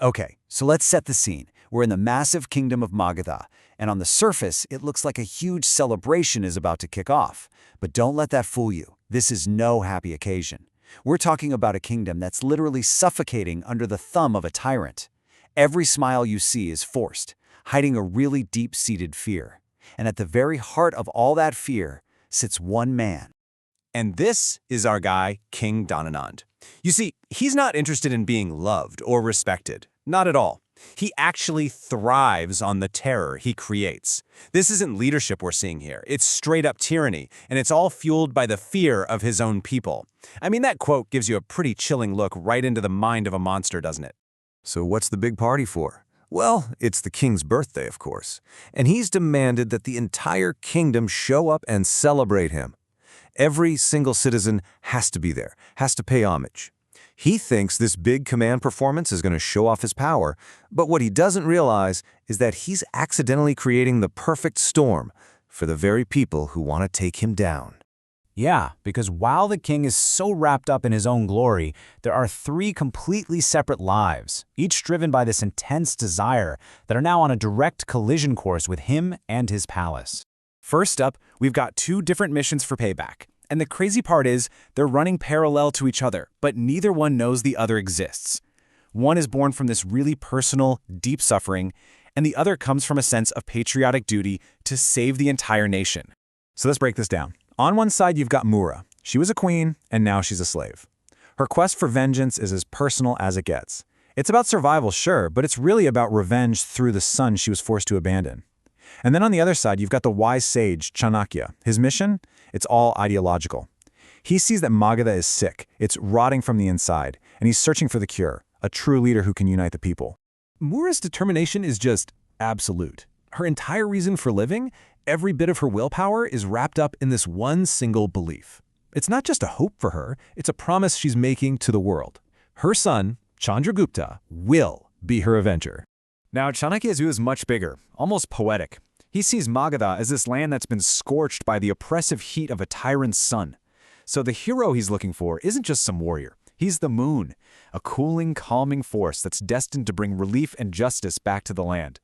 Okay, so let's set the scene. We're in the massive kingdom of Magadha, and on the surface, it looks like a huge celebration is about to kick off. But don't let that fool you. This is no happy occasion. We're talking about a kingdom that's literally suffocating under the thumb of a tyrant. Every smile you see is forced, hiding a really deep-seated fear. And at the very heart of all that fear sits one man. And this is our guy, King Dhananand. You see, he's not interested in being loved or respected. Not at all. He actually thrives on the terror he creates. This isn't leadership we're seeing here. It's straight-up tyranny, and it's all fueled by the fear of his own people. I mean, that quote gives you a pretty chilling look right into the mind of a monster, doesn't it? So what's the big party for? Well, it's the king's birthday, of course. And he's demanded that the entire kingdom show up and celebrate him. Every single citizen has to be there, has to pay homage. He thinks this big command performance is going to show off his power, but what he doesn't realize is that he's accidentally creating the perfect storm for the very people who want to take him down. Yeah, because while the king is so wrapped up in his own glory, there are three completely separate lives, each driven by this intense desire that are now on a direct collision course with him and his palace. First up, we've got two different missions for payback. And the crazy part is, they're running parallel to each other, but neither one knows the other exists. One is born from this really personal, deep suffering, and the other comes from a sense of patriotic duty to save the entire nation. So let's break this down. On one side, you've got Maurya. She was a queen, and now she's a slave. Her quest for vengeance is as personal as it gets. It's about survival, sure, but it's really about revenge through the son she was forced to abandon. And then on the other side, you've got the wise sage, Chanakya. His mission? It's all ideological. He sees that Magadha is sick, it's rotting from the inside, and he's searching for the cure, a true leader who can unite the people. Maurya's determination is just absolute. Her entire reason for living, every bit of her willpower is wrapped up in this one single belief. It's not just a hope for her, it's a promise she's making to the world. Her son, Chandragupta, will be her avenger. Now, Chanakya's view is much bigger, almost poetic. He sees Magadha as this land that's been scorched by the oppressive heat of a tyrant's sun. So the hero he's looking for isn't just some warrior. He's the moon, a cooling, calming force that's destined to bring relief and justice back to the land.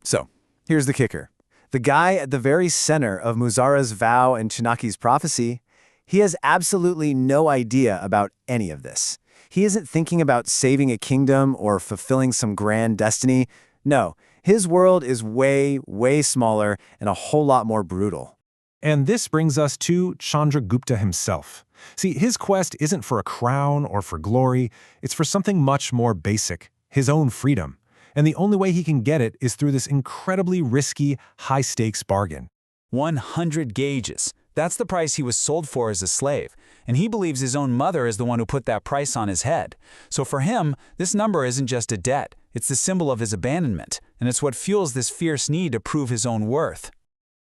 So, here's the kicker. The guy at the very center of Muzara's vow and Chanakya's prophecy, he has absolutely no idea about any of this. He isn't thinking about saving a kingdom or fulfilling some grand destiny. No, his world is way, way smaller and a whole lot more brutal. And this brings us to Chandragupta himself. See, his quest isn't for a crown or for glory, it's for something much more basic, his own freedom. And the only way he can get it is through this incredibly risky, high-stakes bargain. 100 gauges. That's the price he was sold for as a slave, and he believes his own mother is the one who put that price on his head. So for him, this number isn't just a debt, it's the symbol of his abandonment, and it's what fuels this fierce need to prove his own worth.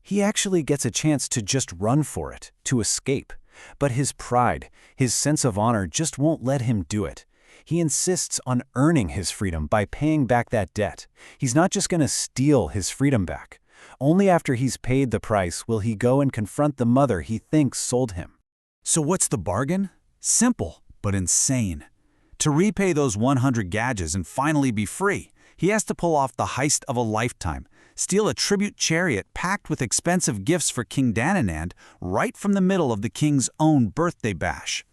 He actually gets a chance to just run for it, to escape. But his pride, his sense of honor just won't let him do it. He insists on earning his freedom by paying back that debt. He's not just going to steal his freedom back. Only after he's paid the price will he go and confront the mother he thinks sold him. So what's the bargain? Simple, but insane. To repay those 100 gauges and finally be free, he has to pull off the heist of a lifetime, steal a tribute chariot packed with expensive gifts for King Dhananand right from the middle of the king's own birthday bash.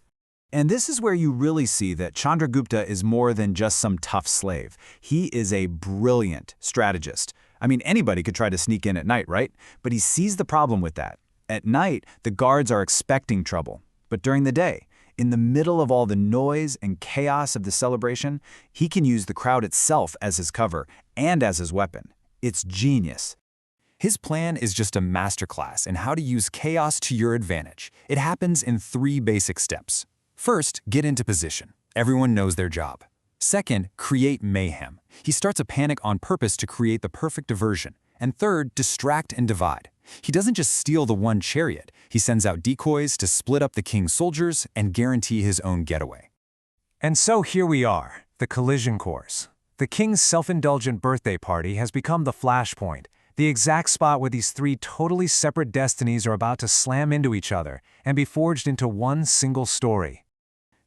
And this is where you really see that Chandragupta is more than just some tough slave. He is a brilliant strategist. I mean, anybody could try to sneak in at night, right? But he sees the problem with that. At night, the guards are expecting trouble. But during the day, in the middle of all the noise and chaos of the celebration, he can use the crowd itself as his cover and as his weapon. It's genius. His plan is just a masterclass in how to use chaos to your advantage. It happens in 3 basic steps. First, get into position. Everyone knows their job. Second, create mayhem. He starts a panic on purpose to create the perfect diversion. And third, distract and divide. He doesn't just steal the one chariot. He sends out decoys to split up the king's soldiers and guarantee his own getaway. And so here we are, the collision course. The king's self-indulgent birthday party has become the flashpoint, the exact spot where these 3 totally separate destinies are about to slam into each other and be forged into one single story.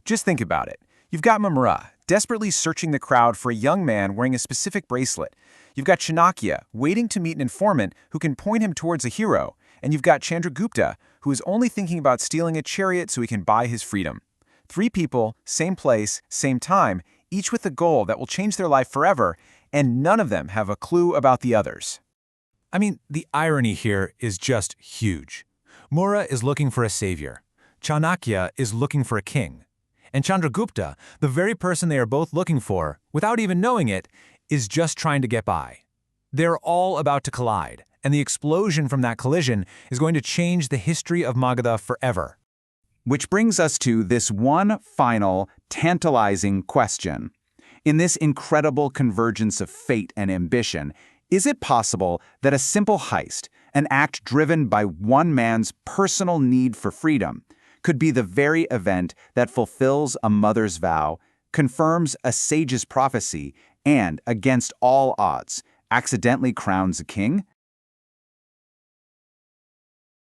Just think about it. You've got Maurya, desperately searching the crowd for a young man wearing a specific bracelet. You've got Chanakya, waiting to meet an informant who can point him towards a hero. And you've got Chandragupta, who is only thinking about stealing a chariot so he can buy his freedom. 3 people, same place, same time, each with a goal that will change their life forever, and none of them have a clue about the others. I mean, the irony here is just huge. Maurya is looking for a savior. Chanakya is looking for a king. And Chandragupta, the very person they are both looking for, without even knowing it, is just trying to get by. They're all about to collide, and the explosion from that collision is going to change the history of Magadha forever. Which brings us to this one final, tantalizing question. In this incredible convergence of fate and ambition, is it possible that a simple heist, an act driven by one man's personal need for freedom, could be the very event that fulfills a mother's vow, confirms a sage's prophecy, and, against all odds, accidentally crowns a king?